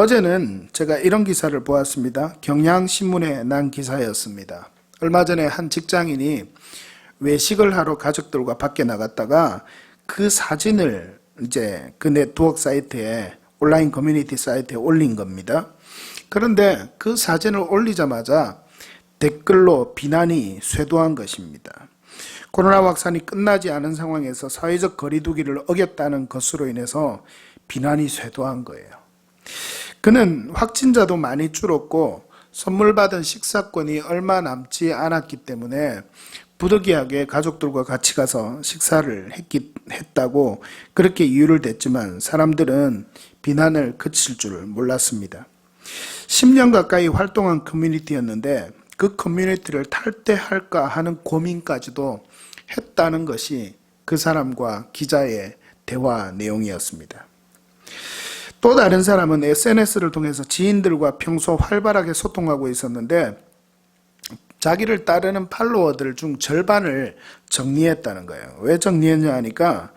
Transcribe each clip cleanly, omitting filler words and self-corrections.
어제는 제가 이런 기사를 보았습니다. 경향신문에 난 기사였습니다. 얼마 전에 한 직장인이 외식을 하러 가족들과 밖에 나갔다가 그 사진을 이제 그 네트워크 사이트에, 온라인 커뮤니티 사이트에 올린 겁니다. 그런데 그 사진을 올리자마자 댓글로 비난이 쇄도한 것입니다. 코로나 확산이 끝나지 않은 상황에서 사회적 거리두기를 어겼다는 것으로 인해서 비난이 쇄도한 거예요. 그는 확진자도 많이 줄었고 선물 받은 식사권이 얼마 남지 않았기 때문에 부득이하게 가족들과 같이 가서 식사를 했다고 그렇게 이유를 댔지만 사람들은 비난을 그칠 줄 몰랐습니다. 10년 가까이 활동한 커뮤니티였는데 그 커뮤니티를 탈퇴할까 하는 고민까지도 했다는 것이 그 사람과 기자의 대화 내용이었습니다. 또 다른 사람은 SNS를 통해서 지인들과 평소 활발하게 소통하고 있었는데 자기를 따르는 팔로워들 중 절반을 정리했다는 거예요. 왜 정리했냐 하니까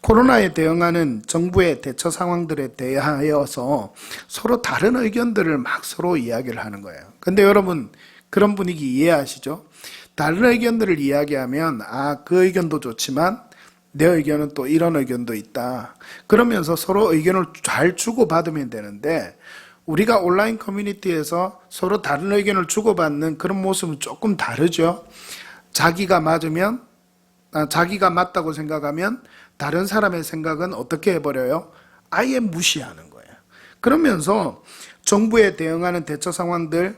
코로나에 대응하는 정부의 대처 상황들에 대하여서 서로 다른 의견들을 막 서로 이야기를 하는 거예요. 근데 여러분 그런 분위기 이해하시죠? 다른 의견들을 이야기하면 그 의견도 좋지만 내 의견은 또 이런 의견도 있다. 그러면서 서로 의견을 잘 주고받으면 되는데 우리가 온라인 커뮤니티에서 서로 다른 의견을 주고받는 그런 모습은 조금 다르죠. 자기가 맞다고 생각하면 다른 사람의 생각은 어떻게 해버려요? 아예 무시하는 거예요. 그러면서 정부에 대응하는 대처 상황들,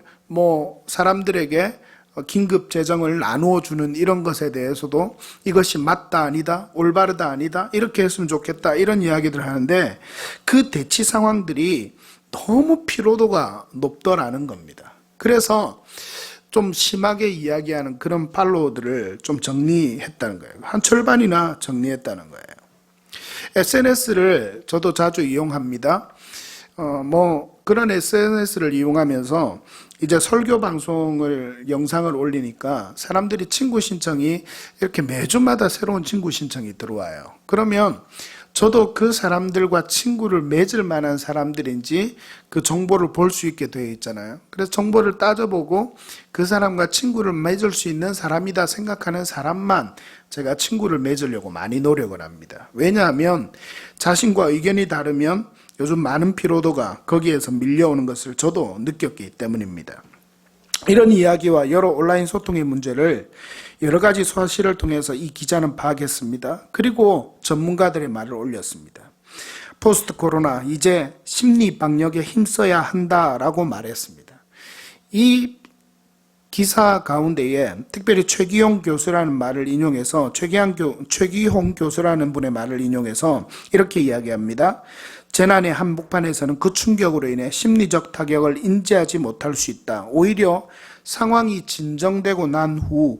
사람들에게 긴급 재정을 나누어 주는 이런 것에 대해서도 이것이 맞다 아니다, 올바르다 아니다, 이렇게 했으면 좋겠다, 이런 이야기들을 하는데 그 대치 상황들이 너무 피로도가 높더라는 겁니다. 그래서 좀 심하게 이야기하는 그런 팔로워들을 좀 정리했다는 거예요. 한 절반이나 정리했다는 거예요. SNS를 저도 자주 이용합니다. 그런 SNS를 이용하면서 이제 설교 방송을 영상을 올리니까 사람들이 친구 신청이 이렇게 매주마다 새로운 친구 신청이 들어와요. 그러면 저도 그 사람들과 친구를 맺을 만한 사람들인지 그 정보를 볼 수 있게 되어 있잖아요. 그래서 정보를 따져보고 그 사람과 친구를 맺을 수 있는 사람이다 생각하는 사람만 제가 친구를 맺으려고 많이 노력을 합니다. 왜냐하면 자신과 의견이 다르면 요즘 많은 피로도가 거기에서 밀려오는 것을 저도 느꼈기 때문입니다. 이런 이야기와 여러 온라인 소통의 문제를 여러 가지 사실을 통해서 이 기자는 파악했습니다. 그리고 전문가들의 말을 올렸습니다. 포스트 코로나 이제 심리 방역에 힘써야 한다라고 말했습니다. 이 기사 가운데에 특별히 최기홍 교수라는 말을 인용해서 최기홍 교수라는 분의 말을 인용해서 이렇게 이야기합니다. 재난의 한복판에서는 그 충격으로 인해 심리적 타격을 인지하지 못할 수 있다. 오히려 상황이 진정되고 난 후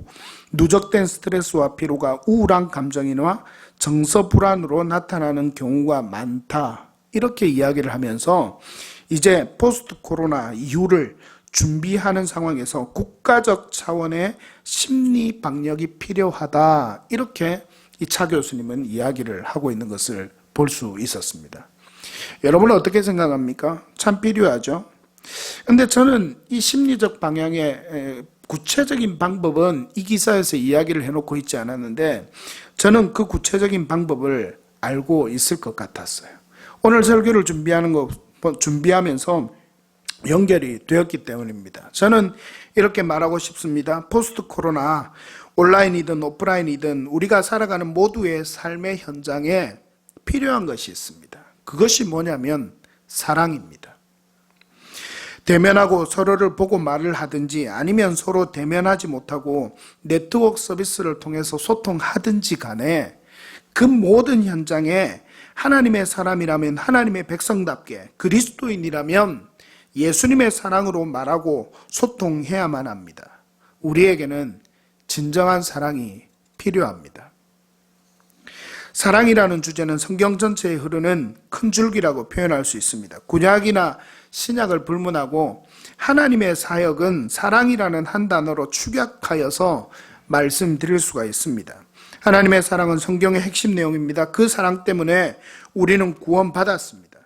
누적된 스트레스와 피로가 우울한 감정이나 정서 불안으로 나타나는 경우가 많다. 이렇게 이야기를 하면서 이제 포스트 코로나 이후를 준비하는 상황에서 국가적 차원의 심리 방역이 필요하다. 이렇게 이 차 교수님은 이야기를 하고 있는 것을 볼 수 있었습니다. 여러분은 어떻게 생각합니까? 참 필요하죠. 근데 저는 이 심리적 방향의 구체적인 방법은 이 기사에서 이야기를 해놓고 있지 않았는데 저는 그 구체적인 방법을 알고 있을 것 같았어요. 오늘 설교를 준비하면서 연결이 되었기 때문입니다. 저는 이렇게 말하고 싶습니다. 포스트 코로나 온라인이든 오프라인이든 우리가 살아가는 모두의 삶의 현장에 필요한 것이 있습니다. 그것이 뭐냐면 사랑입니다. 대면하고 서로를 보고 말을 하든지 아니면 서로 대면하지 못하고 네트워크 서비스를 통해서 소통하든지 간에 그 모든 현장에 하나님의 사람이라면 하나님의 백성답게 그리스도인이라면 예수님의 사랑으로 말하고 소통해야만 합니다. 우리에게는 진정한 사랑이 필요합니다. 사랑이라는 주제는 성경 전체에 흐르는 큰 줄기라고 표현할 수 있습니다. 구약이나 신약을 불문하고 하나님의 사역은 사랑이라는 한 단어로 축약하여서 말씀드릴 수가 있습니다. 하나님의 사랑은 성경의 핵심 내용입니다. 그 사랑 때문에 우리는 구원받았습니다.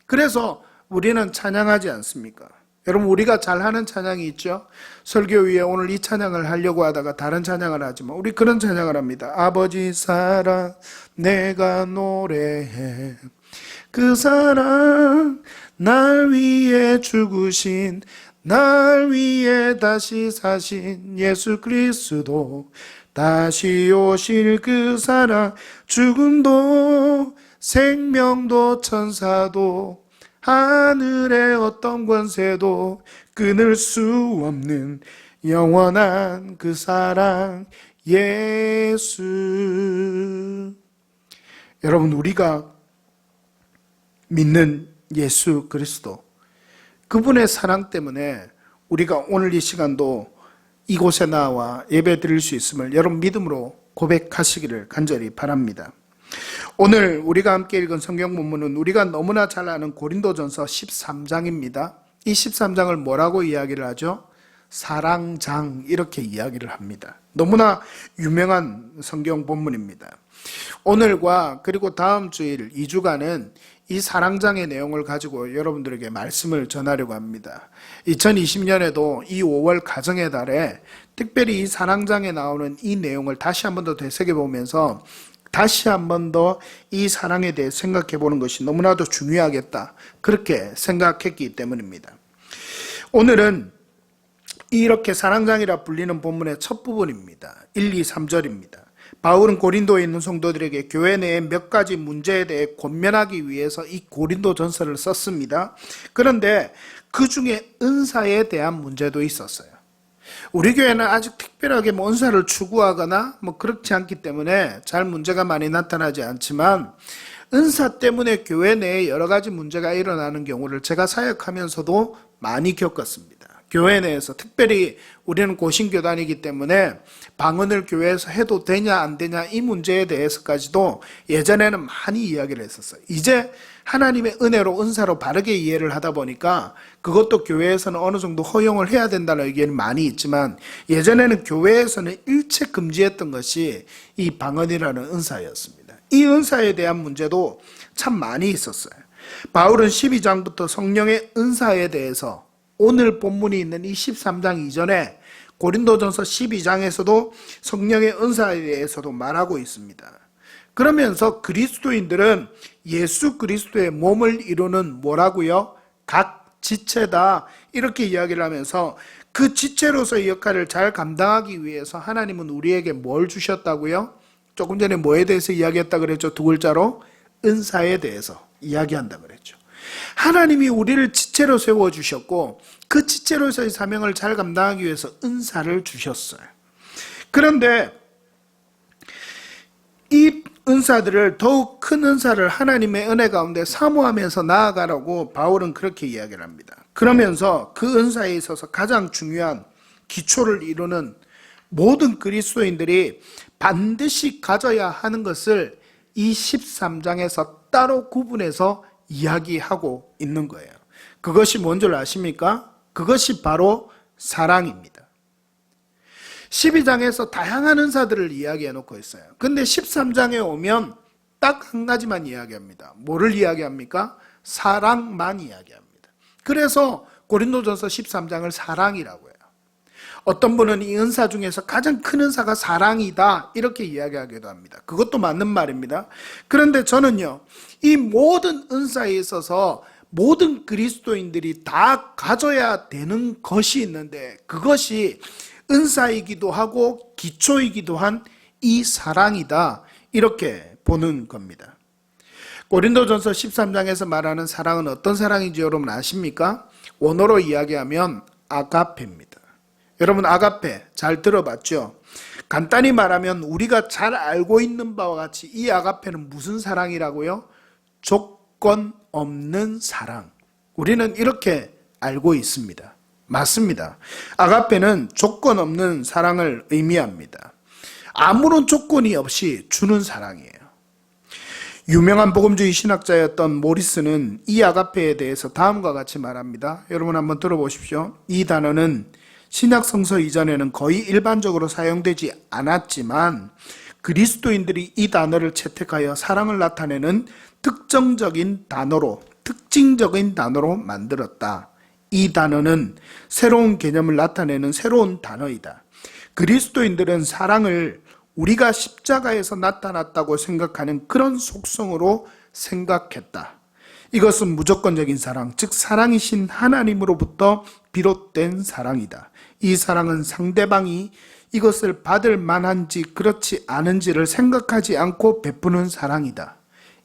그래서 우리는 찬양하지 않습니까? 여러분, 우리가 잘하는 찬양이 있죠? 설교 위에 오늘 이 찬양을 하려고 하다가 다른 찬양을 하지만 우리 그런 찬양을 합니다. 아버지 사랑 내가 노래해, 그 사랑 날 위해 죽으신, 날 위해 다시 사신 예수 그리스도, 다시 오실 그 사랑, 죽음도 생명도 천사도 하늘의 어떤 권세도 끊을 수 없는 영원한 그 사랑 예수. 여러분, 우리가 믿는 예수 그리스도, 그분의 사랑 때문에 우리가 오늘 이 시간도 이곳에 나와 예배 드릴 수 있음을 여러분 믿음으로 고백하시기를 간절히 바랍니다. 오늘 우리가 함께 읽은 성경 본문은 우리가 너무나 잘 아는 고린도전서 13장입니다. 이 13장을 뭐라고 이야기를 하죠? 사랑장, 이렇게 이야기를 합니다. 너무나 유명한 성경 본문입니다. 오늘과 그리고 다음 주일 2주간은 이 사랑장의 내용을 가지고 여러분들에게 말씀을 전하려고 합니다. 2020년에도 이 5월 가정의 달에 특별히 이 사랑장에 나오는 이 내용을 다시 한 번 더 되새겨보면서 다시 한 번 더 이 사랑에 대해 생각해 보는 것이 너무나도 중요하겠다, 그렇게 생각했기 때문입니다. 오늘은 이렇게 사랑장이라 불리는 본문의 첫 부분입니다. 1, 2, 3절입니다. 바울은 고린도에 있는 성도들에게 교회 내의 몇 가지 문제에 대해 권면하기 위해서 이 고린도 전서를 썼습니다. 그런데 그 중에 은사에 대한 문제도 있었어요. 우리 교회는 아직 특별하게 은사를 추구하거나 그렇지 않기 때문에 잘 문제가 많이 나타나지 않지만, 은사 때문에 교회 내에 여러 가지 문제가 일어나는 경우를 제가 사역하면서도 많이 겪었습니다. 교회 내에서 특별히 우리는 고신교단이기 때문에 방언을 교회에서 해도 되냐 안 되냐 이 문제에 대해서까지도 예전에는 많이 이야기를 했었어요. 이제 하나님의 은혜로 은사로 바르게 이해를 하다 보니까 그것도 교회에서는 어느 정도 허용을 해야 된다는 의견이 많이 있지만, 예전에는 교회에서는 일체 금지했던 것이 이 방언이라는 은사였습니다. 이 은사에 대한 문제도 참 많이 있었어요. 바울은 12장부터 성령의 은사에 대해서 오늘 본문이 있는 이 13장 이전에 고린도전서 12장에서도 성령의 은사에 대해서도 말하고 있습니다. 그러면서 그리스도인들은 예수 그리스도의 몸을 이루는 뭐라고요? 각 지체다, 이렇게 이야기를 하면서 그 지체로서의 역할을 잘 감당하기 위해서 하나님은 우리에게 뭘 주셨다고요? 조금 전에 뭐에 대해서 이야기했다 그랬죠? 두 글자로 은사에 대해서 이야기한다 그랬죠. 하나님이 우리를 지체로 세워주셨고 그 지체로서의 사명을 잘 감당하기 위해서 은사를 주셨어요. 그런데 이 은사들을, 더욱 큰 은사를 하나님의 은혜 가운데 사모하면서 나아가라고 바울은 그렇게 이야기를 합니다. 그러면서 그 은사에 있어서 가장 중요한 기초를 이루는 모든 그리스도인들이 반드시 가져야 하는 것을 이 13장에서 따로 구분해서 이야기하고 있는 거예요. 그것이 뭔 줄 아십니까? 그것이 바로 사랑입니다. 12장에서 다양한 은사들을 이야기해 놓고 있어요. 근데 13장에 오면 딱 한 가지만 이야기합니다. 뭐를 이야기합니까? 사랑만 이야기합니다. 그래서 고린도전서 13장을 사랑이라고 해요. 어떤 분은 이 은사 중에서 가장 큰 은사가 사랑이다, 이렇게 이야기하기도 합니다. 그것도 맞는 말입니다. 그런데 저는요, 이 모든 은사에 있어서 모든 그리스도인들이 다 가져야 되는 것이 있는데, 그것이 은사이기도 하고 기초이기도 한 이 사랑이다, 이렇게 보는 겁니다. 고린도전서 13장에서 말하는 사랑은 어떤 사랑인지 여러분 아십니까? 원어로 이야기하면 아가페입니다. 여러분, 아가페 잘 들어봤죠? 간단히 말하면 우리가 잘 알고 있는 바와 같이 이 아가페는 무슨 사랑이라고요? 조건 없는 사랑. 우리는 이렇게 알고 있습니다. 맞습니다. 아가페는 조건 없는 사랑을 의미합니다. 아무런 조건이 없이 주는 사랑이에요. 유명한 복음주의 신학자였던 모리스는 이 아가페에 대해서 다음과 같이 말합니다. 여러분 한번 들어보십시오. 이 단어는 신약 성서 이전에는 거의 일반적으로 사용되지 않았지만 그리스도인들이 이 단어를 채택하여 사랑을 나타내는 특징적인 단어로 만들었다. 이 단어는 새로운 개념을 나타내는 새로운 단어이다. 그리스도인들은 사랑을 우리가 십자가에서 나타났다고 생각하는 그런 속성으로 생각했다. 이것은 무조건적인 사랑, 즉 사랑이신 하나님으로부터 비롯된 사랑이다. 이 사랑은 상대방이 이것을 받을 만한지 그렇지 않은지를 생각하지 않고 베푸는 사랑이다.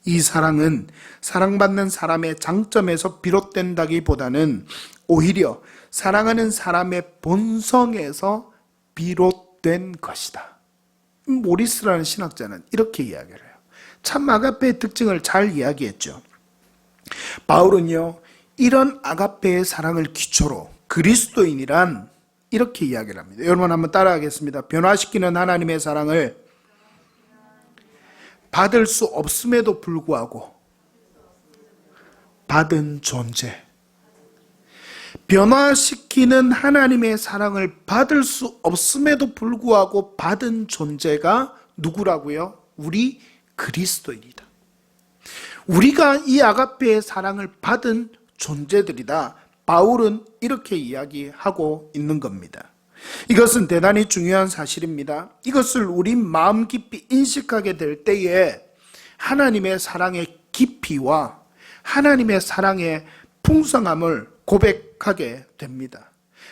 이 사랑은 사랑받는 사람의 장점에서 비롯된다기보다는 오히려 사랑하는 사람의 본성에서 비롯된 것이다. 모리스라는 신학자는 이렇게 이야기를 해요. 참 아가페의 특징을 잘 이야기했죠. 바울은요, 이런 아가페의 사랑을 기초로 그리스도인이란 이렇게 이야기를 합니다. 여러분 한번 따라하겠습니다. 변화시키는 하나님의 사랑을 받을 수 없음에도 불구하고 받은 존재. 변화시키는 하나님의 사랑을 받을 수 없음에도 불구하고 받은 존재가 누구라고요? 우리 그리스도인이다. 우리가 이 아가페의 사랑을 받은 존재들이다. 바울은 이렇게 이야기하고 있는 겁니다. 이것은 대단히 중요한 사실입니다. 이것을 우리 마음 깊이 인식하게 될 때에 하나님의 사랑의 깊이와 하나님의 사랑의 풍성함을 고백하게 됩니다.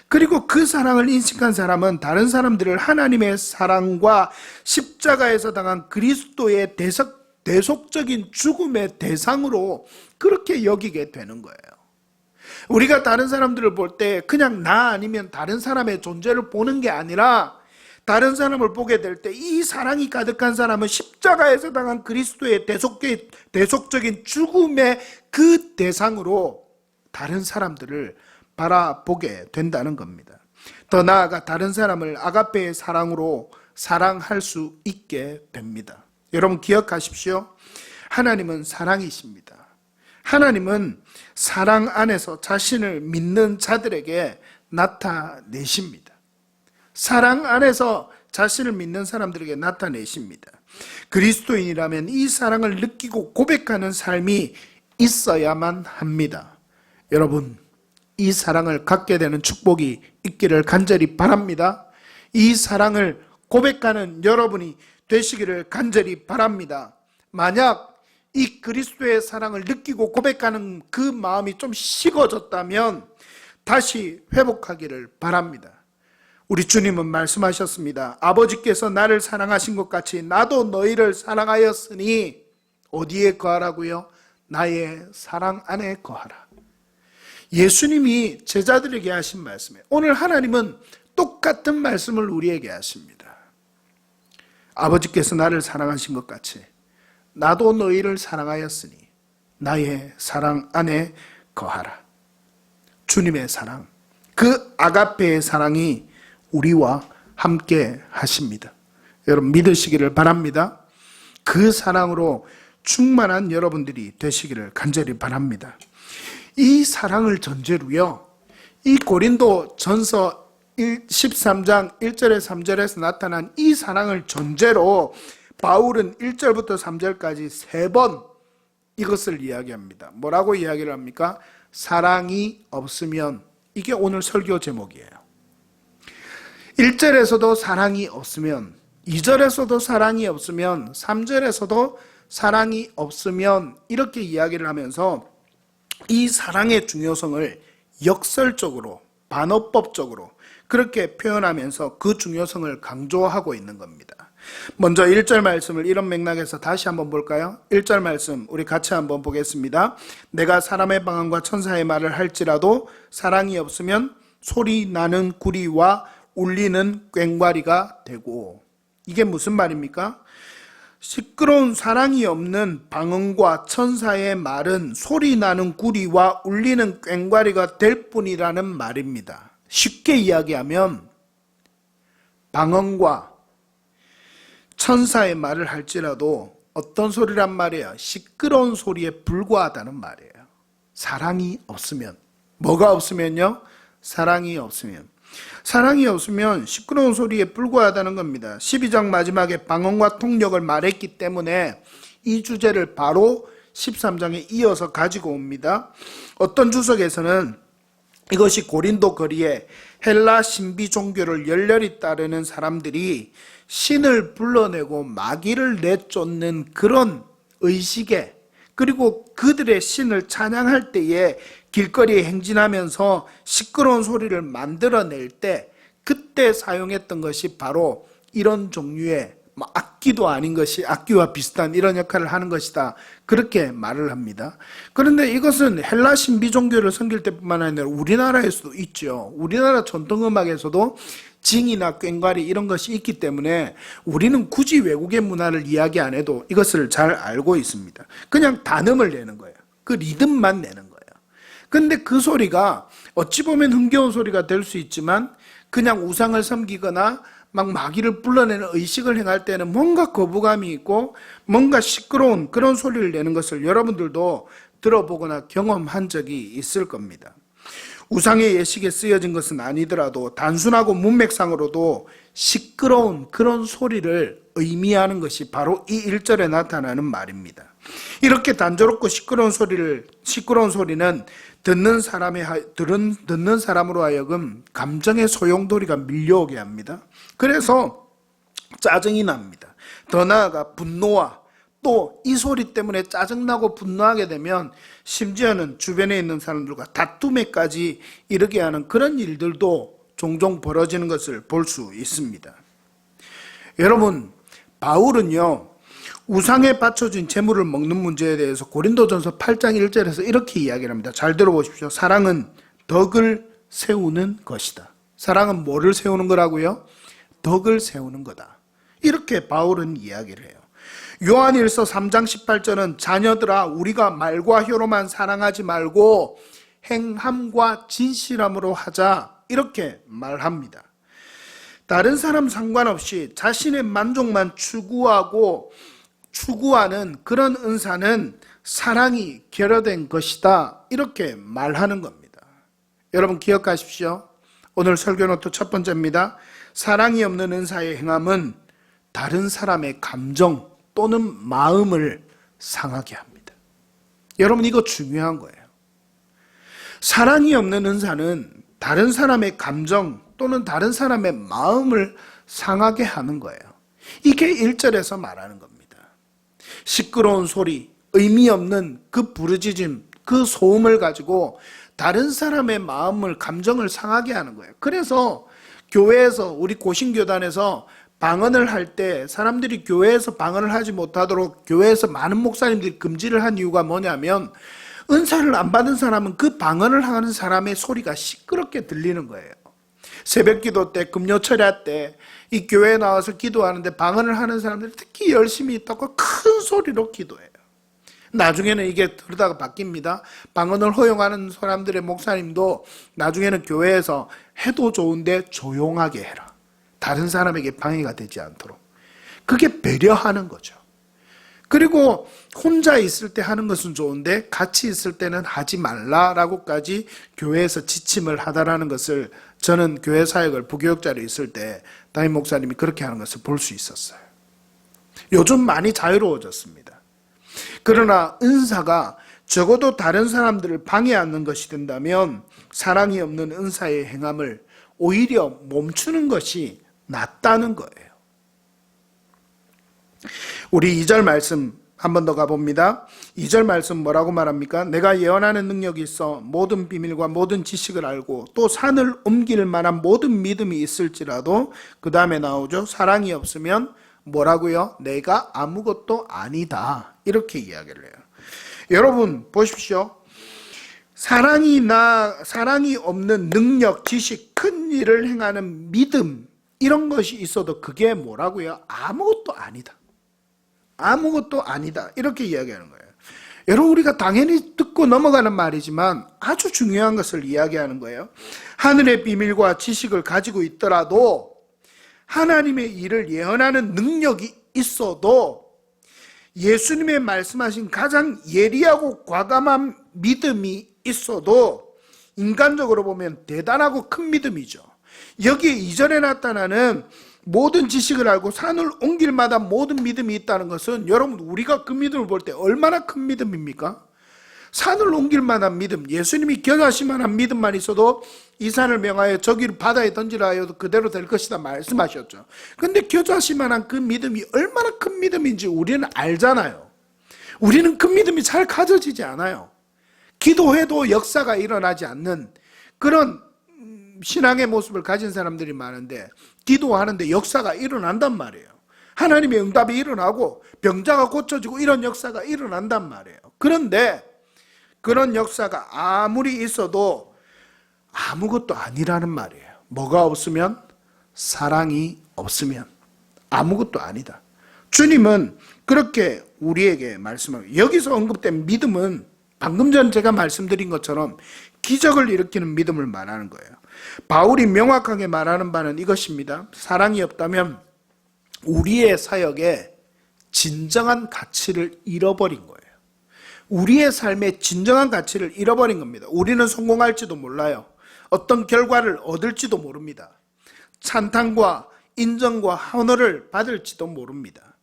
그리고 그 사랑을 인식한 사람은 다른 사람들을 하나님의 사랑과 십자가에서 당한 그리스도의 대속적인 죽음의 대상으로 그렇게 여기게 되는 거예요. 우리가 다른 사람들을 볼 때 그냥 나 아니면 다른 사람의 존재를 보는 게 아니라 다른 사람을 보게 될 때 이 사랑이 가득한 사람은 십자가에서 당한 그리스도의 대속적인 죽음의 그 대상으로 다른 사람들을 바라보게 된다는 겁니다. 더 나아가 다른 사람을 아가페의 사랑으로 사랑할 수 있게 됩니다. 여러분 기억하십시오. 하나님은 사랑이십니다. 하나님은 사랑 안에서 자신을 믿는 자들에게 나타내십니다. 사랑 안에서 자신을 믿는 사람들에게 나타내십니다. 그리스도인이라면 이 사랑을 느끼고 고백하는 삶이 있어야만 합니다. 여러분, 이 사랑을 갖게 되는 축복이 있기를 간절히 바랍니다. 이 사랑을 고백하는 여러분이 되시기를 간절히 바랍니다. 만약 이 그리스도의 사랑을 느끼고 고백하는 그 마음이 좀 식어졌다면 다시 회복하기를 바랍니다. 우리 주님은 말씀하셨습니다. 아버지께서 나를 사랑하신 것 같이 나도 너희를 사랑하였으니 어디에 거하라고요? 나의 사랑 안에 거하라. 예수님이 제자들에게 하신 말씀이에요. 오늘 하나님은 똑같은 말씀을 우리에게 하십니다. 아버지께서 나를 사랑하신 것 같이 나도 너희를 사랑하였으니 나의 사랑 안에 거하라. 주님의 사랑, 그 아가페의 사랑이 우리와 함께 하십니다. 여러분 믿으시기를 바랍니다. 그 사랑으로 충만한 여러분들이 되시기를 간절히 바랍니다. 이 사랑을 전제로요, 이 고린도 전서 13장 1절에 3절에서 나타난 이 사랑을 전제로 바울은 1절부터 3절까지 3번 이것을 이야기합니다. 뭐라고 이야기를 합니까? 사랑이 없으면, 이게 오늘 설교 제목이에요. 1절에서도 사랑이 없으면, 2절에서도 사랑이 없으면, 3절에서도 사랑이 없으면, 이렇게 이야기를 하면서 이 사랑의 중요성을 역설적으로, 반어법적으로 그렇게 표현하면서 그 중요성을 강조하고 있는 겁니다. 먼저 1절 말씀을 이런 맥락에서 다시 한번 볼까요? 1절 말씀 우리 같이 한번 보겠습니다. 내가 사람의 방언과 천사의 말을 할지라도 사랑이 없으면 소리 나는 구리와 울리는 꽹과리가 되고, 이게 무슨 말입니까? 시끄러운 사랑이 없는 방언과 천사의 말은 소리 나는 구리와 울리는 꽹과리가 될 뿐이라는 말입니다. 쉽게 이야기하면 방언과 천사의 말을 할지라도 어떤 소리란 말이에요? 시끄러운 소리에 불과하다는 말이에요. 사랑이 없으면. 뭐가 없으면요? 사랑이 없으면. 사랑이 없으면 시끄러운 소리에 불과하다는 겁니다. 12장 마지막에 방언과 통역을 말했기 때문에 이 주제를 바로 13장에 이어서 가지고 옵니다. 어떤 주석에서는 이것이 고린도 거리에 헬라 신비 종교를 열렬히 따르는 사람들이 신을 불러내고 마귀를 내쫓는 그런 의식에, 그리고 그들의 신을 찬양할 때에 길거리에 행진하면서 시끄러운 소리를 만들어낼 때 그때 사용했던 것이 바로 이런 종류의 악기도 아닌 것이 악기와 비슷한 이런 역할을 하는 것이다, 그렇게 말을 합니다. 그런데 이것은 헬라 신비 종교를 섬길 때뿐만 아니라 우리나라에서도 있죠. 우리나라 전통음악에서도 징이나 꽹과리 이런 것이 있기 때문에 우리는 굳이 외국의 문화를 이야기 안 해도 이것을 잘 알고 있습니다. 그냥 단음을 내는 거예요. 그 리듬만 내는 거예요. 근데 그 소리가 어찌 보면 흥겨운 소리가 될 수 있지만 그냥 우상을 섬기거나 막 마귀를 불러내는 의식을 행할 때는 뭔가 거부감이 있고 뭔가 시끄러운 그런 소리를 내는 것을 여러분들도 들어보거나 경험한 적이 있을 겁니다. 우상의 예식에 쓰여진 것은 아니더라도 단순하고 문맥상으로도 시끄러운 그런 소리를 의미하는 것이 바로 이 1절에 나타나는 말입니다. 이렇게 단조롭고 시끄러운 소리는 듣는 사람으로 하여금 감정의 소용돌이가 밀려오게 합니다. 그래서 짜증이 납니다. 더 나아가 분노와 또 이 소리 때문에 짜증나고 분노하게 되면 심지어는 주변에 있는 사람들과 다툼에까지 이르게 하는 그런 일들도 종종 벌어지는 것을 볼 수 있습니다. 여러분, 바울은요, 우상에 바쳐진 재물을 먹는 문제에 대해서 고린도전서 8장 1절에서 이렇게 이야기를 합니다. 잘 들어보십시오. 사랑은 덕을 세우는 것이다. 사랑은 뭐를 세우는 거라고요? 덕을 세우는 거다. 이렇게 바울은 이야기를 해요. 요한일서 3장 18절은 자녀들아 우리가 말과 혀로만 사랑하지 말고 행함과 진실함으로 하자, 이렇게 말합니다. 다른 사람 상관없이 자신의 만족만 추구하는 그런 은사는 사랑이 결여된 것이다, 이렇게 말하는 겁니다. 여러분 기억하십시오. 오늘 설교 노트 첫 번째입니다. 사랑이 없는 은사의 행함은 다른 사람의 감정 또는 마음을 상하게 합니다. 여러분 이거 중요한 거예요. 사랑이 없는 은사는 다른 사람의 감정 또는 다른 사람의 마음을 상하게 하는 거예요. 이게 1절에서 말하는 겁니다. 시끄러운 소리, 의미 없는 그 부르짖음, 그 소음을 가지고 다른 사람의 마음을, 감정을 상하게 하는 거예요. 그래서 교회에서, 우리 고신교단에서 방언을 할 때 사람들이 교회에서 방언을 하지 못하도록 교회에서 많은 목사님들이 금지를 한 이유가 뭐냐면, 은사를 안 받은 사람은 그 방언을 하는 사람의 소리가 시끄럽게 들리는 거예요. 새벽기도 때, 금요철야 때 이 교회에 나와서 기도하는데 방언을 하는 사람들이 특히 열심히 있다고 큰 소리로 기도해요. 나중에는 이게 그러다가 바뀝니다. 방언을 허용하는 사람들의 목사님도 나중에는 교회에서 해도 좋은데 조용하게 해라, 다른 사람에게 방해가 되지 않도록. 그게 배려하는 거죠. 그리고 혼자 있을 때 하는 것은 좋은데 같이 있을 때는 하지 말라라고까지 교회에서 지침을 하다라는 것을 저는 교회 사역을 부교육자로 있을 때 담임 목사님이 그렇게 하는 것을 볼 수 있었어요. 요즘 많이 자유로워졌습니다. 그러나 은사가 적어도 다른 사람들을 방해하는 것이 된다면 사랑이 없는 은사의 행함을 오히려 멈추는 것이 낫다는 거예요. 우리 2절 말씀 한 번 더 가봅니다. 2절 말씀 뭐라고 말합니까? 내가 예언하는 능력이 있어 모든 비밀과 모든 지식을 알고 또 산을 옮길 만한 모든 믿음이 있을지라도, 그 다음에 나오죠. 사랑이 없으면 뭐라고요? 내가 아무것도 아니다, 이렇게 이야기를 해요. 여러분 보십시오. 사랑이 없는 능력, 지식, 큰 일을 행하는 믿음, 이런 것이 있어도 그게 뭐라고요? 아무것도 아니다. 아무것도 아니다, 이렇게 이야기하는 거예요. 여러분 우리가 당연히 듣고 넘어가는 말이지만 아주 중요한 것을 이야기하는 거예요. 하늘의 비밀과 지식을 가지고 있더라도, 하나님의 일을 예언하는 능력이 있어도, 예수님의 말씀하신 가장 예리하고 과감한 믿음이 있어도 인간적으로 보면 대단하고 큰 믿음이죠. 여기에 이전에 나타나는 모든 지식을 알고 산을 옮길 마다 모든 믿음이 있다는 것은 여러분 우리가 그 믿음을 볼 때 얼마나 큰 믿음입니까? 산을 옮길 만한 믿음, 예수님이 겨자씨 만한 믿음만 있어도 이 산을 명하여 저기를 바다에 던지라 하여도 그대로 될 것이다 말씀하셨죠. 근데 겨자씨 만한 그 믿음이 얼마나 큰 믿음인지 우리는 알잖아요. 우리는 그 믿음이 잘 가져지지 않아요. 기도해도 역사가 일어나지 않는 그런 신앙의 모습을 가진 사람들이 많은데, 기도하는데 역사가 일어난단 말이에요. 하나님의 응답이 일어나고 병자가 고쳐지고 이런 역사가 일어난단 말이에요. 그런데 그런 역사가 아무리 있어도 아무것도 아니라는 말이에요. 뭐가 없으면? 사랑이 없으면 아무것도 아니다. 주님은 그렇게 우리에게 말씀하고, 여기서 언급된 믿음은 방금 전 제가 말씀드린 것처럼 기적을 일으키는 믿음을 말하는 거예요. 바울이 명확하게 말하는 바는 이것입니다. 사랑이 없다면 우리의 사역에 진정한 가치를 잃어버린 거예요. 우리의 삶의 진정한 가치를 잃어버린 겁니다. 우리는 성공할지도 몰라요. 어떤 결과를 얻을지도 모릅니다. 찬탄과 인정과 헌호를 받을지도 모릅니다.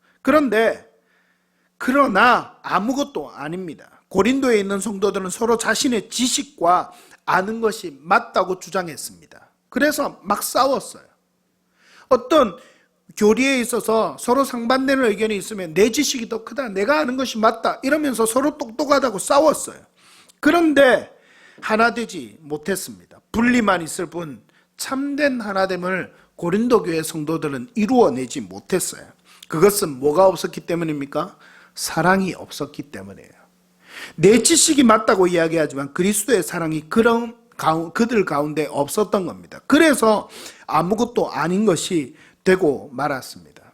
그러나 아무것도 아닙니다. 고린도에 있는 성도들은 서로 자신의 지식과 아는 것이 맞다고 주장했습니다. 그래서 막 싸웠어요. 어떤 교리에 있어서 서로 상반되는 의견이 있으면 내 지식이 더 크다, 내가 아는 것이 맞다 이러면서 서로 똑똑하다고 싸웠어요. 그런데 하나 되지 못했습니다. 분리만 있을 뿐 참된 하나됨을 고린도 교회 성도들은 이루어내지 못했어요. 그것은 뭐가 없었기 때문입니까? 사랑이 없었기 때문이에요. 내 지식이 맞다고 이야기하지만 그리스도의 사랑이 그들 가운데 없었던 겁니다. 그래서 아무것도 아닌 것이 되고 말았습니다.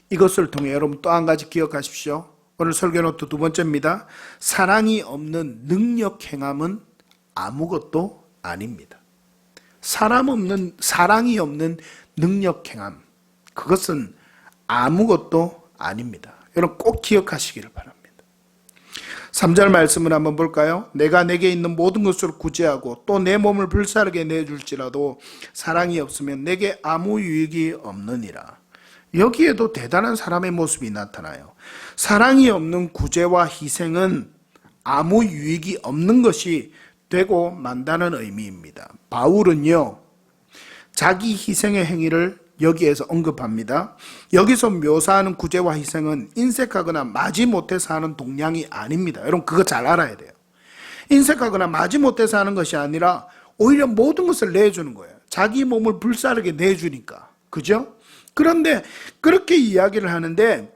이것을 통해 여러분 또 한 가지 기억하십시오. 오늘 설교 노트 두 번째입니다. 사랑이 없는 능력 행함은 아무것도 아닙니다. 사랑이 없는 능력 행함, 그것은 아무것도 아닙니다. 여러분 꼭 기억하시기를 바랍니다. 3절 말씀을 한번 볼까요? 내가 내게 있는 모든 것을 구제하고 또 내 몸을 불사르게 내줄지라도 사랑이 없으면 내게 아무 유익이 없느니라. 여기에도 대단한 사람의 모습이 나타나요. 사랑이 없는 구제와 희생은 아무 유익이 없는 것이 되고 만다는 의미입니다. 바울은요, 자기 희생의 행위를 여기에서 언급합니다. 여기서 묘사하는 구제와 희생은 인색하거나 마지못해서 하는 동량이 아닙니다. 여러분 그거 잘 알아야 돼요. 인색하거나 마지못해서 하는 것이 아니라 오히려 모든 것을 내주는 거예요. 자기 몸을 불사르게 내주니까. 그죠? 그런데 그렇게 이야기를 하는데,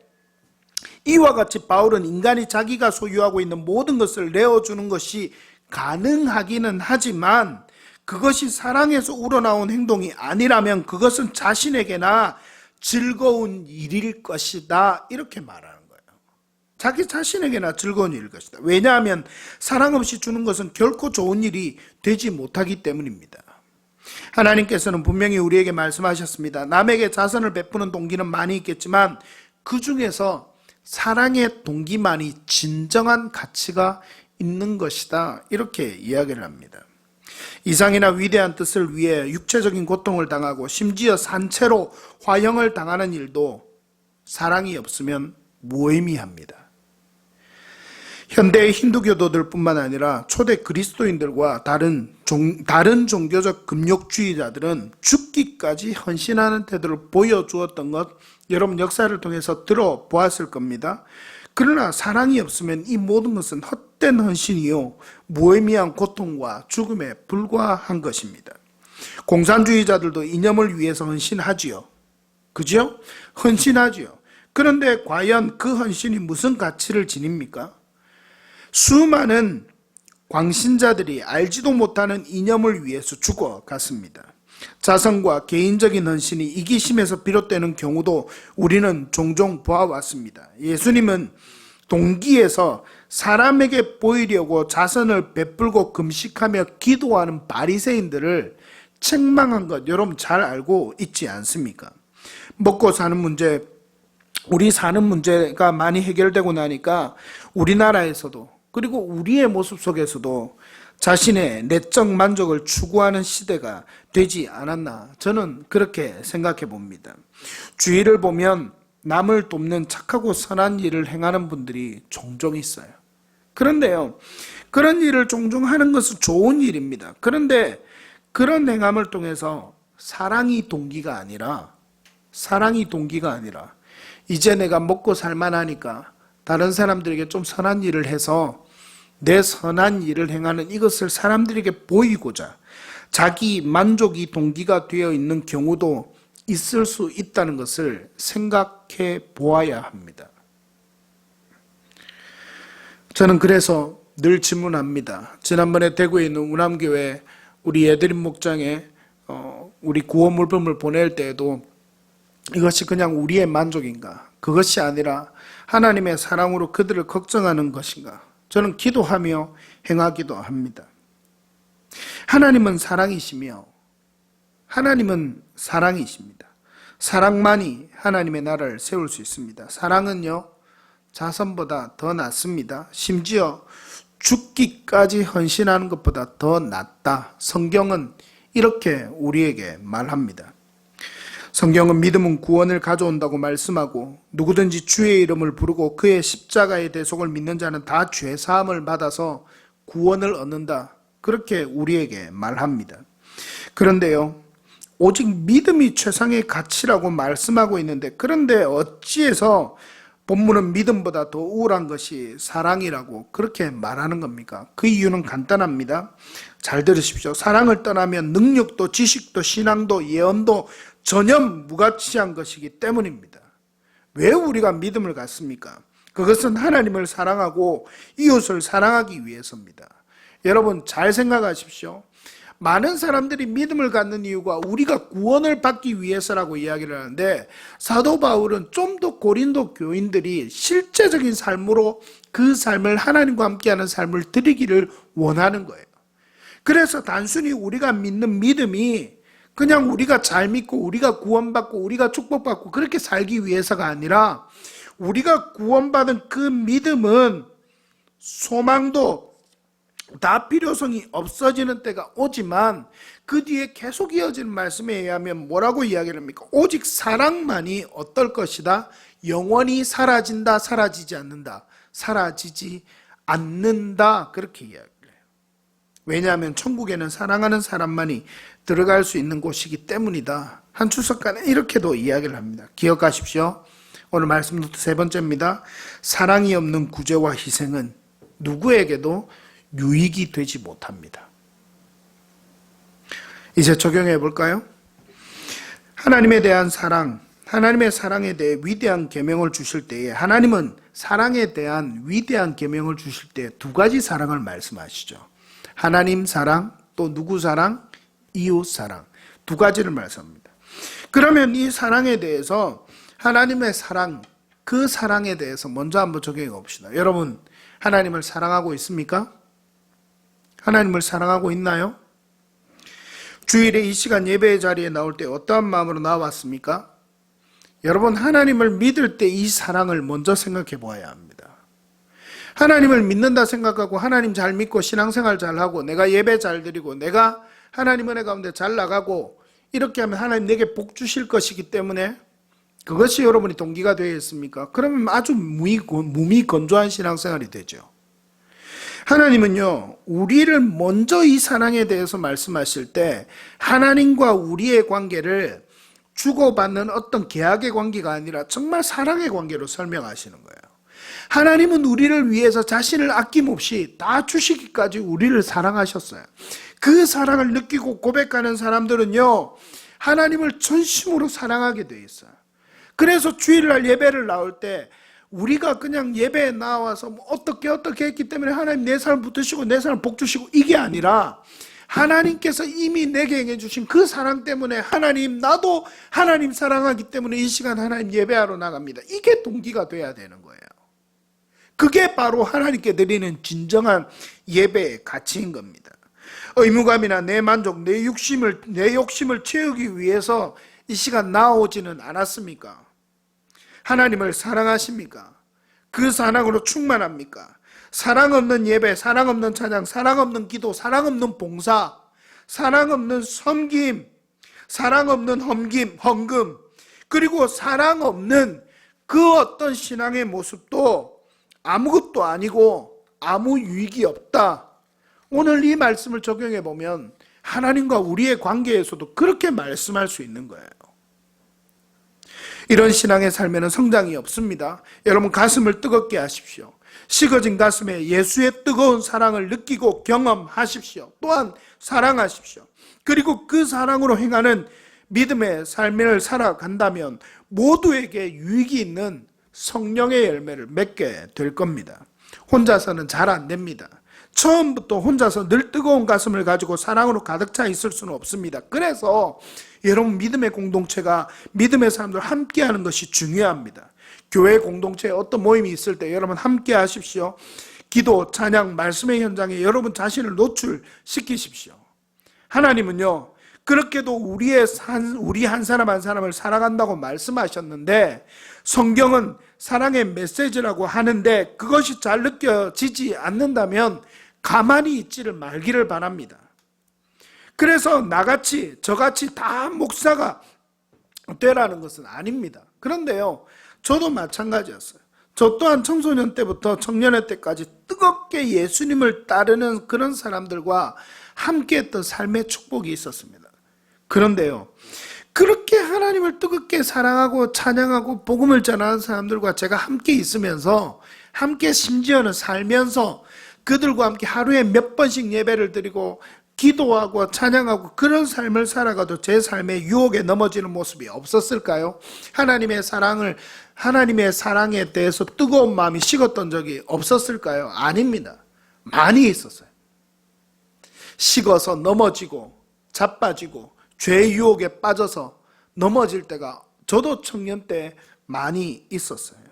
이와 같이 바울은 인간이 자기가 소유하고 있는 모든 것을 내어주는 것이 가능하기는 하지만 그것이 사랑에서 우러나온 행동이 아니라면 그것은 자신에게나 즐거운 일일 것이다, 이렇게 말하는 거예요. 자기 자신에게나 즐거운 일일 것이다. 왜냐하면 사랑 없이 주는 것은 결코 좋은 일이 되지 못하기 때문입니다. 하나님께서는 분명히 우리에게 말씀하셨습니다. 남에게 자선을 베푸는 동기는 많이 있겠지만 그 중에서 사랑의 동기만이 진정한 가치가 있는 것이다, 이렇게 이야기를 합니다. 이상이나 위대한 뜻을 위해 육체적인 고통을 당하고 심지어 산채로 화형을 당하는 일도 사랑이 없으면 무의미합니다. 현대의 힌두교도들뿐만 아니라 초대 그리스도인들과 다른 종교적 금욕주의자들은 죽기까지 헌신하는 태도를 보여주었던 것, 여러분 역사를 통해서 들어보았을 겁니다. 그러나 사랑이 없으면 이 모든 것은 헛된 헌신이요 무의미한 고통과 죽음에 불과한 것입니다. 공산주의자들도 이념을 위해서 헌신하지요. 그죠? 헌신하지요. 그런데 과연 그 헌신이 무슨 가치를 지닙니까? 수많은 광신자들이 알지도 못하는 이념을 위해서 죽어갔습니다. 자선과 개인적인 헌신이 이기심에서 비롯되는 경우도 우리는 종종 보아왔습니다. 예수님은 동기에서 사람에게 보이려고 자선을 베풀고 금식하며 기도하는 바리새인들을 책망한 것 여러분 잘 알고 있지 않습니까? 먹고 사는 문제, 우리 사는 문제가 많이 해결되고 나니까 우리나라에서도, 그리고 우리의 모습 속에서도 자신의 내적 만족을 추구하는 시대가 되지 않았나, 저는 그렇게 생각해 봅니다. 주위를 보면 남을 돕는 착하고 선한 일을 행하는 분들이 종종 있어요. 그런데요, 그런 일을 종종 하는 것은 좋은 일입니다. 그런데 그런 행함을 통해서 사랑이 동기가 아니라 이제 내가 먹고 살만하니까 다른 사람들에게 좀 선한 일을 해서 내 선한 일을 행하는 이것을 사람들에게 보이고자 자기 만족이 동기가 되어 있는 경우도 있을 수 있다는 것을 생각해 보아야 합니다. 저는 그래서 늘 질문합니다. 지난번에 대구에 있는 우남교회 우리 예드림 목장에 우리 구원 물품을 보낼 때에도 이것이 그냥 우리의 만족인가? 그것이 아니라 하나님의 사랑으로 그들을 걱정하는 것인가? 저는 기도하며 행하기도 합니다. 하나님은 사랑이시며 하나님은 사랑이십니다. 사랑만이 하나님의 나라를 세울 수 있습니다. 사랑은요, 자선보다 더 낫습니다. 심지어 죽기까지 헌신하는 것보다 더 낫다. 성경은 이렇게 우리에게 말합니다. 성경은 믿음은 구원을 가져온다고 말씀하고 누구든지 주의 이름을 부르고 그의 십자가의 대속을 믿는 자는 다 죄사함을 받아서 구원을 얻는다. 그렇게 우리에게 말합니다. 그런데요, 오직 믿음이 최상의 가치라고 말씀하고 있는데, 그런데 어찌해서 본문은 믿음보다 더 우월한 것이 사랑이라고 그렇게 말하는 겁니까? 그 이유는 간단합니다. 잘 들으십시오. 사랑을 떠나면 능력도 지식도 신앙도 예언도 전혀 무가치한 것이기 때문입니다. 왜 우리가 믿음을 갖습니까? 그것은 하나님을 사랑하고 이웃을 사랑하기 위해서입니다. 여러분 잘 생각하십시오. 많은 사람들이 믿음을 갖는 이유가 우리가 구원을 받기 위해서라고 이야기를 하는데, 사도 바울은 좀 더 고린도 교인들이 실제적인 삶으로 그 삶을 하나님과 함께하는 삶을 드리기를 원하는 거예요. 그래서 단순히 우리가 믿는 믿음이 그냥 우리가 잘 믿고 우리가 구원받고 우리가 축복받고 그렇게 살기 위해서가 아니라, 우리가 구원받은 그 믿음은 소망도 다 필요성이 없어지는 때가 오지만 그 뒤에 계속 이어지는 말씀에 의하면 뭐라고 이야기를 합니까? 오직 사랑만이 어떨 것이다? 영원히 사라진다, 사라지지 않는다, 사라지지 않는다, 그렇게 이야기를 해요. 왜냐하면 천국에는 사랑하는 사람만이 들어갈 수 있는 곳이기 때문이다. 한 추석간에 이렇게도 이야기를 합니다. 기억하십시오. 오늘 말씀부터 세 번째입니다. 사랑이 없는 구제와 희생은 누구에게도 유익이 되지 못합니다. 이제 적용해 볼까요? 하나님에 대한 사랑, 하나님의 사랑에 대해 위대한 계명을 주실 때에, 하나님은 사랑에 대한 위대한 계명을 주실 때 두 가지 사랑을 말씀하시죠. 하나님 사랑, 또 누구 사랑? 이웃 사랑. 두 가지를 말씀합니다. 그러면 이 사랑에 대해서, 하나님의 사랑, 그 사랑에 대해서 먼저 한번 적용해 봅시다. 여러분, 하나님을 사랑하고 있습니까? 하나님을 사랑하고 있나요? 주일에 이 시간 예배의 자리에 나올 때 어떠한 마음으로 나왔습니까? 여러분, 하나님을 믿을 때 이 사랑을 먼저 생각해 보아야 합니다. 하나님을 믿는다 생각하고 하나님 잘 믿고 신앙생활 잘하고 내가 예배 잘 드리고 내가 하나님 은혜 가운데 잘 나가고 이렇게 하면 하나님 내게 복 주실 것이기 때문에 그것이 여러분이 동기가 되겠습니까? 그러면 아주 무미건조한 신앙생활이 되죠. 하나님은요, 우리를 먼저 이 사랑에 대해서 말씀하실 때 하나님과 우리의 관계를 주고받는 어떤 계약의 관계가 아니라 정말 사랑의 관계로 설명하시는 거예요. 하나님은 우리를 위해서 자신을 아낌없이 다 주시기까지 우리를 사랑하셨어요. 그 사랑을 느끼고 고백하는 사람들은요, 하나님을 전심으로 사랑하게 돼 있어요. 그래서 주일날 예배를 나올 때 우리가 그냥 예배에 나와서 어떻게 했기 때문에 하나님 내 삶 붙으시고 내 삶 복 주시고 이게 아니라, 하나님께서 이미 내게 행해 주신 그 사랑 때문에 하나님, 나도 하나님 사랑하기 때문에 이 시간 하나님 예배하러 나갑니다. 이게 동기가 돼야 되는 거예요. 그게 바로 하나님께 드리는 진정한 예배의 가치인 겁니다. 의무감이나 내 만족, 내 욕심을 채우기 위해서 이 시간 나오지는 않았습니까? 하나님을 사랑하십니까? 그 사랑으로 충만합니까? 사랑 없는 예배, 사랑 없는 찬양, 사랑 없는 기도, 사랑 없는 봉사, 사랑 없는 섬김, 사랑 없는 헌금, 그리고 사랑 없는 그 어떤 신앙의 모습도 아무것도 아니고 아무 유익이 없다. 오늘 이 말씀을 적용해 보면 하나님과 우리의 관계에서도 그렇게 말씀할 수 있는 거예요. 이런 신앙의 삶에는 성장이 없습니다. 여러분, 가슴을 뜨겁게 하십시오. 식어진 가슴에 예수의 뜨거운 사랑을 느끼고 경험하십시오. 또한 사랑하십시오. 그리고 그 사랑으로 행하는 믿음의 삶을 살아간다면 모두에게 유익이 있는 성령의 열매를 맺게 될 겁니다. 혼자서는 잘 안 됩니다. 처음부터 혼자서 늘 뜨거운 가슴을 가지고 사랑으로 가득 차 있을 수는 없습니다. 그래서 여러분, 믿음의 공동체가 믿음의 사람들 함께하는 것이 중요합니다. 교회 공동체에 어떤 모임이 있을 때 여러분 함께 하십시오. 기도, 찬양, 말씀의 현장에 여러분 자신을 노출시키십시오. 하나님은요, 그렇게도 우리 한 사람 한 사람을 사랑한다고 말씀하셨는데, 성경은 사랑의 메시지라고 하는데 그것이 잘 느껴지지 않는다면 가만히 있지를 말기를 바랍니다. 그래서 나같이 저같이 다 목사가 되라는 것은 아닙니다. 그런데요, 저도 마찬가지였어요. 저 또한 청소년 때부터 청년회 때까지 뜨겁게 예수님을 따르는 그런 사람들과 함께했던 삶의 축복이 있었습니다. 그런데요, 그렇게 하나님을 뜨겁게 사랑하고 찬양하고 복음을 전하는 사람들과 제가 함께 있으면서, 함께 심지어는 살면서 그들과 함께 하루에 몇 번씩 예배를 드리고 기도하고 찬양하고 그런 삶을 살아가도 제 삶의 유혹에 넘어지는 모습이 없었을까요? 하나님의 사랑에 대해서 뜨거운 마음이 식었던 적이 없었을까요? 아닙니다. 많이 있었어요. 식어서 넘어지고 자빠지고 죄의 유혹에 빠져서 넘어질 때가 저도 청년 때 많이 있었어요.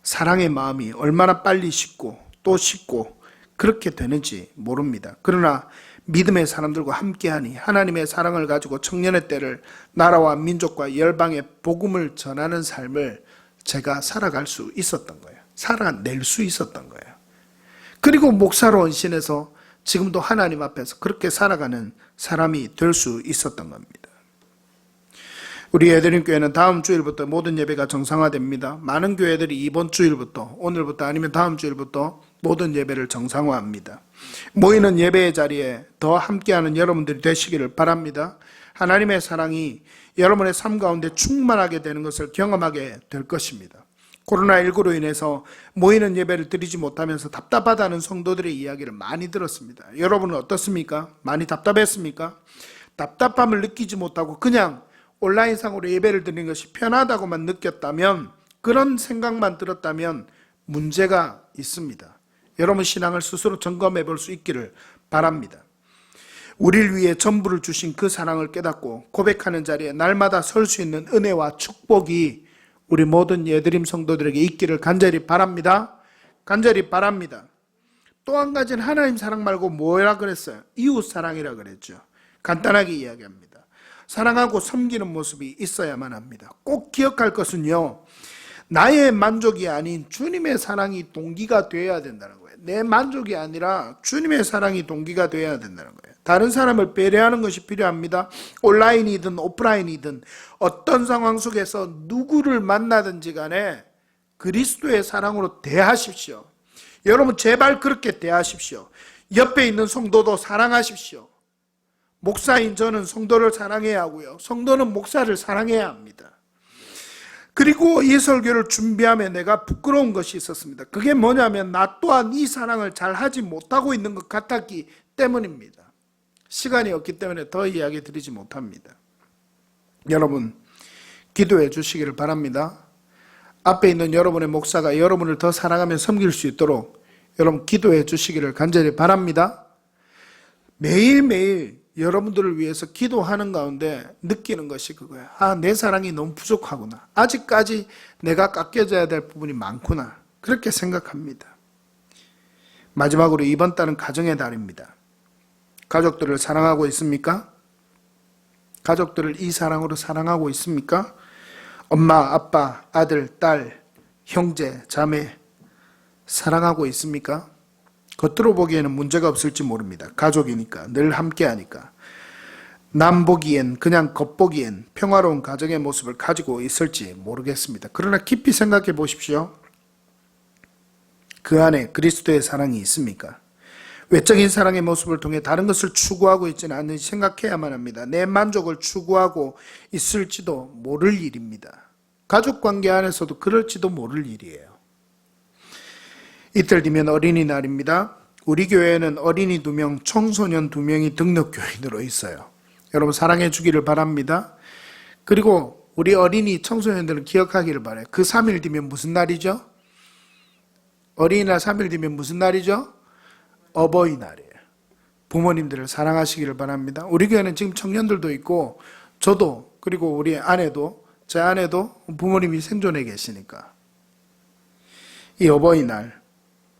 사랑의 마음이 얼마나 빨리 식고 또 식고 그렇게 되는지 모릅니다. 그러나 믿음의 사람들과 함께하니 하나님의 사랑을 가지고 청년의 때를 나라와 민족과 열방의 복음을 전하는 삶을 제가 살아갈 수 있었던 거예요. 살아낼 수 있었던 거예요. 그리고 목사로 헌신해서 지금도 하나님 앞에서 그렇게 살아가는 사람이 될 수 있었던 겁니다. 우리 애드림교회는 다음 주일부터 모든 예배가 정상화됩니다. 많은 교회들이 이번 주일부터, 오늘부터 아니면 다음 주일부터 모든 예배를 정상화합니다. 모이는 예배의 자리에 더 함께하는 여러분들이 되시기를 바랍니다. 하나님의 사랑이 여러분의 삶 가운데 충만하게 되는 것을 경험하게 될 것입니다. 코로나19로 인해서 모이는 예배를 드리지 못하면서 답답하다는 성도들의 이야기를 많이 들었습니다. 여러분은 어떻습니까? 많이 답답했습니까? 답답함을 느끼지 못하고 그냥 온라인상으로 예배를 드리는 것이 편하다고만 느꼈다면, 그런 생각만 들었다면 문제가 있습니다. 여러분 신앙을 스스로 점검해 볼 수 있기를 바랍니다. 우리를 위해 전부를 주신 그 사랑을 깨닫고 고백하는 자리에 날마다 설 수 있는 은혜와 축복이 우리 모든 예드림 성도들에게 있기를 간절히 바랍니다. 간절히 바랍니다. 또 한 가지는 하나님 사랑 말고 뭐라 그랬어요? 이웃 사랑이라 그랬죠. 간단하게 이야기합니다. 사랑하고 섬기는 모습이 있어야만 합니다. 꼭 기억할 것은요, 나의 만족이 아닌 주님의 사랑이 동기가 되어야 된다는 거예요. 내 만족이 아니라 주님의 사랑이 동기가 되어야 된다는 거예요. 다른 사람을 배려하는 것이 필요합니다. 온라인이든 오프라인이든 어떤 상황 속에서 누구를 만나든지 간에 그리스도의 사랑으로 대하십시오. 여러분 제발 그렇게 대하십시오. 옆에 있는 성도도 사랑하십시오. 목사인 저는 성도를 사랑해야 하고요, 성도는 목사를 사랑해야 합니다. 그리고 이 설교를 준비하며 내가 부끄러운 것이 있었습니다. 그게 뭐냐면 나 또한 이 사랑을 잘 하지 못하고 있는 것 같았기 때문입니다. 시간이 없기 때문에 더 이야기 드리지 못합니다. 여러분 기도해 주시기를 바랍니다. 앞에 있는 여러분의 목사가 여러분을 더 사랑하며 섬길 수 있도록 여러분 기도해 주시기를 간절히 바랍니다. 매일매일 여러분들을 위해서 기도하는 가운데 느끼는 것이 그거야. 내 사랑이 너무 부족하구나. 아직까지 내가 깎여져야 될 부분이 많구나. 그렇게 생각합니다. 마지막으로 이번 달은 가정의 달입니다. 가족들을 사랑하고 있습니까? 가족들을 이 사랑으로 사랑하고 있습니까? 엄마, 아빠, 아들, 딸, 형제, 자매, 사랑하고 있습니까? 겉으로 보기에는 문제가 없을지 모릅니다. 가족이니까, 늘 함께하니까. 남 보기엔, 그냥 겉보기엔 평화로운 가정의 모습을 가지고 있을지 모르겠습니다. 그러나 깊이 생각해 보십시오. 그 안에 그리스도의 사랑이 있습니까? 외적인 사랑의 모습을 통해 다른 것을 추구하고 있지는 않는지 생각해야만 합니다. 내 만족을 추구하고 있을지도 모를 일입니다. 가족관계 안에서도 그럴지도 모를 일이에요. 이틀 뒤면 어린이날입니다. 우리 교회에는 어린이 2명, 청소년 2명이 등록교인으로 있어요. 여러분 사랑해 주기를 바랍니다. 그리고 우리 어린이 청소년들은 기억하기를 바라요. 그 3일 뒤면 무슨 날이죠? 어린이날 3일 뒤면 무슨 날이죠? 어버이날이에요. 부모님들을 사랑하시기를 바랍니다. 우리 교회는 지금 청년들도 있고 저도 그리고 우리 아내도 제 아내도 부모님이 생존해 계시니까 이 어버이날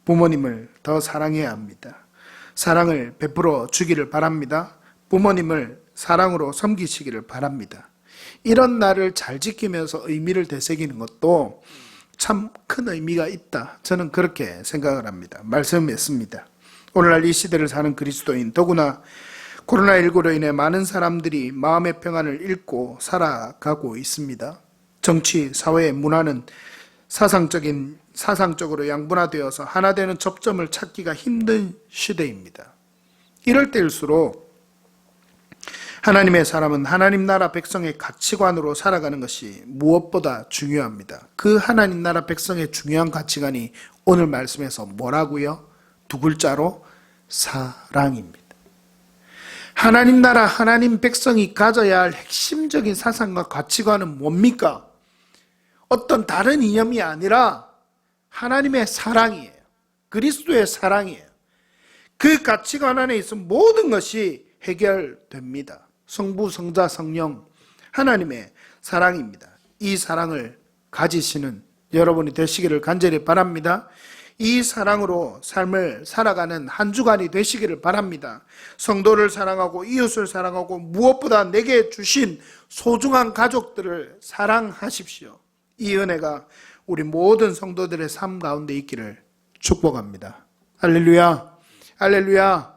부모님을 더 사랑해야 합니다. 사랑을 베풀어 주기를 바랍니다. 부모님을 사랑으로 섬기시기를 바랍니다. 이런 날을 잘 지키면서 의미를 되새기는 것도 참 큰 의미가 있다. 저는 그렇게 생각을 합니다. 말씀했습니다. 오늘날 이 시대를 사는 그리스도인, 더구나 코로나19로 인해 많은 사람들이 마음의 평안을 잃고 살아가고 있습니다. 정치, 사회, 문화는 사상적으로 양분화되어서 하나 되는 접점을 찾기가 힘든 시대입니다. 이럴 때일수록 하나님의 사람은 하나님 나라 백성의 가치관으로 살아가는 것이 무엇보다 중요합니다. 그 하나님 나라 백성의 중요한 가치관이 오늘 말씀에서 뭐라고요? 2글자로 사랑입니다. 하나님 나라, 하나님 백성이 가져야 할 핵심적인 사상과 가치관은 뭡니까? 어떤 다른 이념이 아니라 하나님의 사랑이에요. 그리스도의 사랑이에요. 그 가치관 안에 있으면 모든 것이 해결됩니다. 성부, 성자, 성령, 하나님의 사랑입니다. 이 사랑을 가지시는 여러분이 되시기를 간절히 바랍니다. 이 사랑으로 삶을 살아가는 한 주간이 되시기를 바랍니다. 성도를 사랑하고 이웃을 사랑하고 무엇보다 내게 주신 소중한 가족들을 사랑하십시오. 이 은혜가 우리 모든 성도들의 삶 가운데 있기를 축복합니다. 할렐루야, 할렐루야.